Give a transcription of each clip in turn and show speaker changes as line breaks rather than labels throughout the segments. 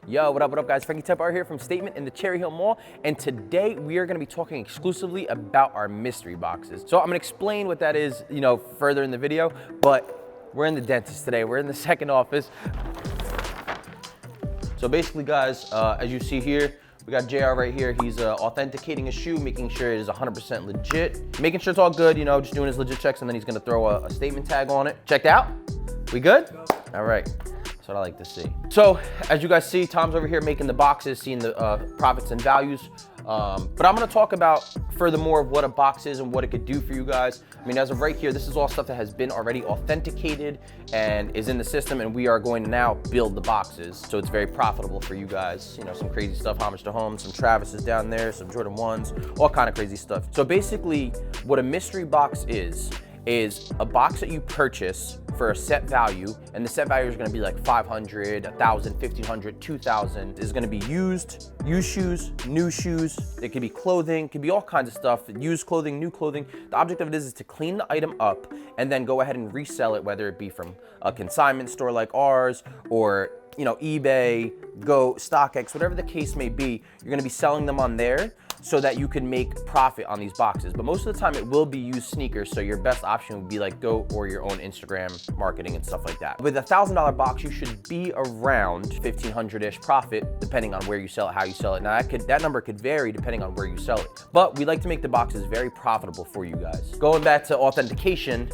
Yo, what up guys? Frankie Tepar here from Stvtement in the Cherry Hill Mall, and today we are gonna be talking exclusively about our mystery boxes. So I'm gonna explain what that is, further in the video, but we're in the dentist today. We're in the second office. So basically guys, as you see here, we got JR right here. He's authenticating a shoe, making sure it is 100% legit, making sure it's all good, just doing his legit checks, and then he's gonna throw a statement tag on it. Checked out? We good? All right. That's what I like to see. So as you guys see, Tom's over here making the boxes, seeing the profits and values. But I'm gonna talk about furthermore of what a box is and what it could do for you guys. I mean, as of right here, this is all stuff that has been already authenticated and is in the system, and we are going to now build the boxes. So it's very profitable for you guys. Some crazy stuff, homage to home, some Travis's down there, some Jordan 1s, all kind of crazy stuff. So basically what a mystery box is a box that you purchase for a set value, and the set value is gonna be like 500, 1,000, 1,500, 2,000. Is gonna be used shoes, new shoes. It could be clothing, it could be all kinds of stuff. Used clothing, new clothing. The object of it is to clean the item up and then go ahead and resell it, whether it be from a consignment store like ours or eBay, Go, StockX, whatever the case may be. You're gonna be selling them on there so that you can make profit on these boxes. But most of the time it will be used sneakers, so your best option would be like Go or your own Instagram marketing and stuff like that. With a $1,000 box, you should be around 1,500-ish profit, depending on where you sell it, how you sell it. Now that number could vary depending on where you sell it. But we like to make the boxes very profitable for you guys. Going back to authentication,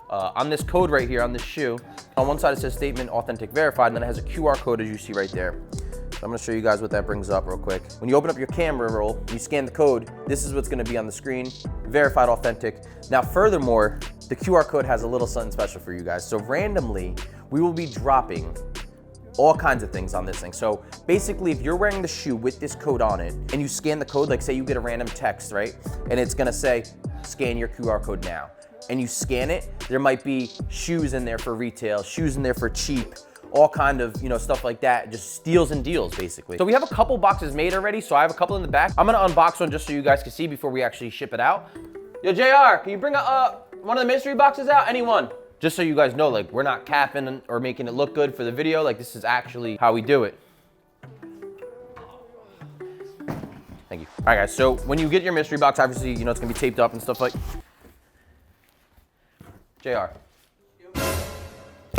on this code right here, on this shoe, on one side it says Statement Authentic Verified, and then it has a QR code as you see right there. So I'm gonna show you guys what that brings up real quick. When you open up your camera roll, you scan the code, this is what's gonna be on the screen, verified authentic. Now furthermore, the QR code has a little something special for you guys. So randomly, we will be dropping all kinds of things on this thing. So basically, if you're wearing the shoe with this code on it, and you scan the code, like say you get a random text, right? And it's gonna say, scan your QR code now. And you scan it, there might be shoes in there for retail, shoes in there for cheap, all kind of, stuff like that, just steals and deals, basically. So we have a couple boxes made already, so I have a couple in the back. I'm gonna unbox one just so you guys can see before we actually ship it out. Yo, JR, can you bring one of the mystery boxes out? Anyone? Just so you guys know, like, we're not capping or making it look good for the video, like, this is actually how we do it. Thank you. All right, guys, so when you get your mystery box, obviously, it's gonna be taped up and stuff like. JR, what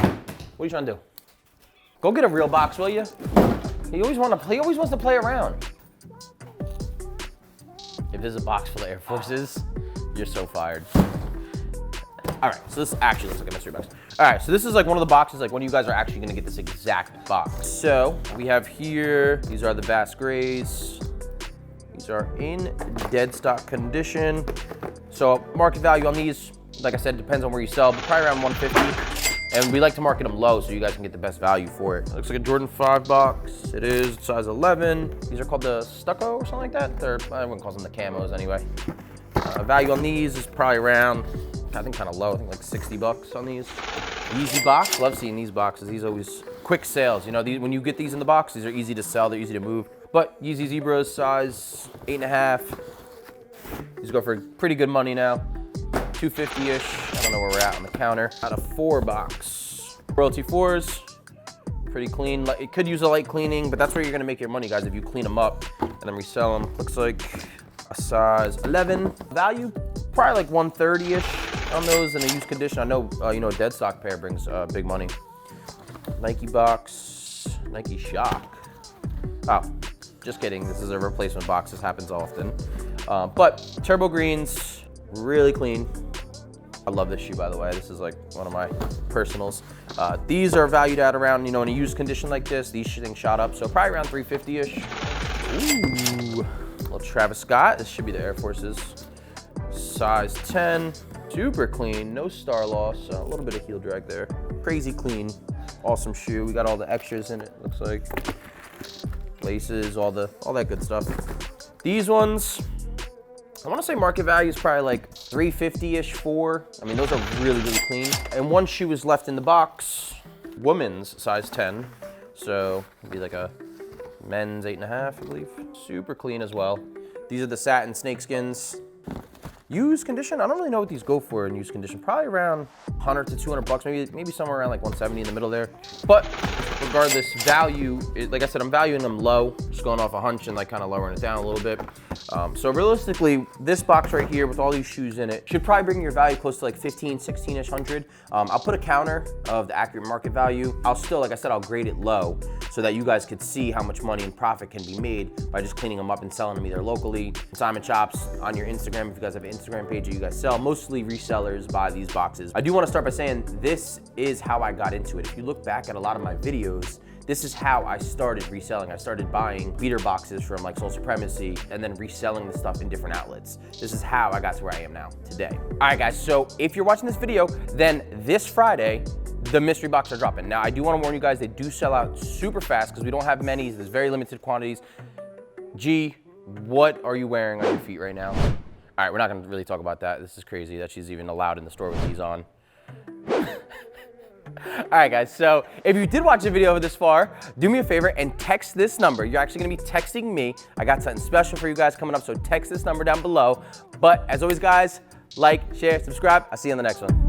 are you trying to do? Go get a real box, will you? He always wants to play around. If there's a box full of Air Forces, you're so fired. All right, so this actually looks like a mystery box. All right, so this is like one of the boxes, like when you guys are actually gonna get this exact box. So we have here, these are the Bass Grays. These are in dead stock condition. So market value on these, like I said, depends on where you sell, but probably around 150. And we like to market them low so you guys can get the best value for it. It looks like a Jordan 5 box. It is size 11. These are called the Stucco or something like that. Everyone calls them the camos anyway. Value on these is probably around, I think kind of low, I think like 60 bucks on these. Easy box, love seeing these boxes. These always quick sales. When you get these in the box, these are easy to sell, they're easy to move. But Yeezy Zebras, size 8.5. These go for pretty good money now. 250-ish. I don't know where we're at on the counter. Out of 4 box. Royalty 4s, pretty clean. It could use a light cleaning, but that's where you're gonna make your money, guys, if you clean them up and then resell them. Looks like a size 11. Value, probably like 130-ish on those in a used condition. I know, a dead stock pair brings big money. Nike box, Nike Shock. Oh, just kidding. This is a replacement box. This happens often. But Turbo Greens, really clean. I love this shoe, by the way. This is like one of my personals. These are valued at around, in a used condition like this, these things shot up. So probably around 350-ish. Ooh, little Travis Scott. This should be the Air Forces. Size 10, super clean, no star loss. A little bit of heel drag there. Crazy clean, awesome shoe. We got all the extras in it, looks like. Laces, all that good stuff. These ones, I want to say market value is probably like 350-ish, 4. I mean, those are really, really clean. And one shoe is left in the box. Women's, size 10. So it'd be like a men's 8.5, I believe. Super clean as well. These are the satin snakeskins. Used condition, I don't really know what these go for in used condition. Probably around 100 to 200 bucks, maybe somewhere around like 170 in the middle there. But regardless, value, like I said, I'm valuing them low, just going off a hunch and like kind of lowering it down a little bit. So realistically, this box right here with all these shoes in it should probably bring your value close to like 15, 16-ish hundred. I'll put a counter of the accurate market value. I'll still, like I said, I'll grade it low so that you guys could see how much money and profit can be made by just cleaning them up and selling them either locally, Simon Shops, on your Instagram, if you guys have an Instagram page that you guys sell. Mostly resellers buy these boxes. I do want to start by saying this is how I got into it. If you look back at a lot of my videos, this is how I started reselling. I started buying beater boxes from like Soul Supremacy and then reselling the stuff in different outlets. This is how I got to where I am now today. All right, guys, so if you're watching this video, then this Friday, the mystery box are dropping. Now, I do want to warn you guys, they do sell out super fast because we don't have many. There's very limited quantities. G, what are you wearing on your feet right now? All right, we're not gonna really talk about that. This is crazy that she's even allowed in the store with these on. All right, guys, so if you did watch the video this far, do me a favor and text this number. You're actually gonna be texting me. I got something special for you guys coming up, so text this number down below. But as always, guys, like, share, subscribe. I'll see you on the next one.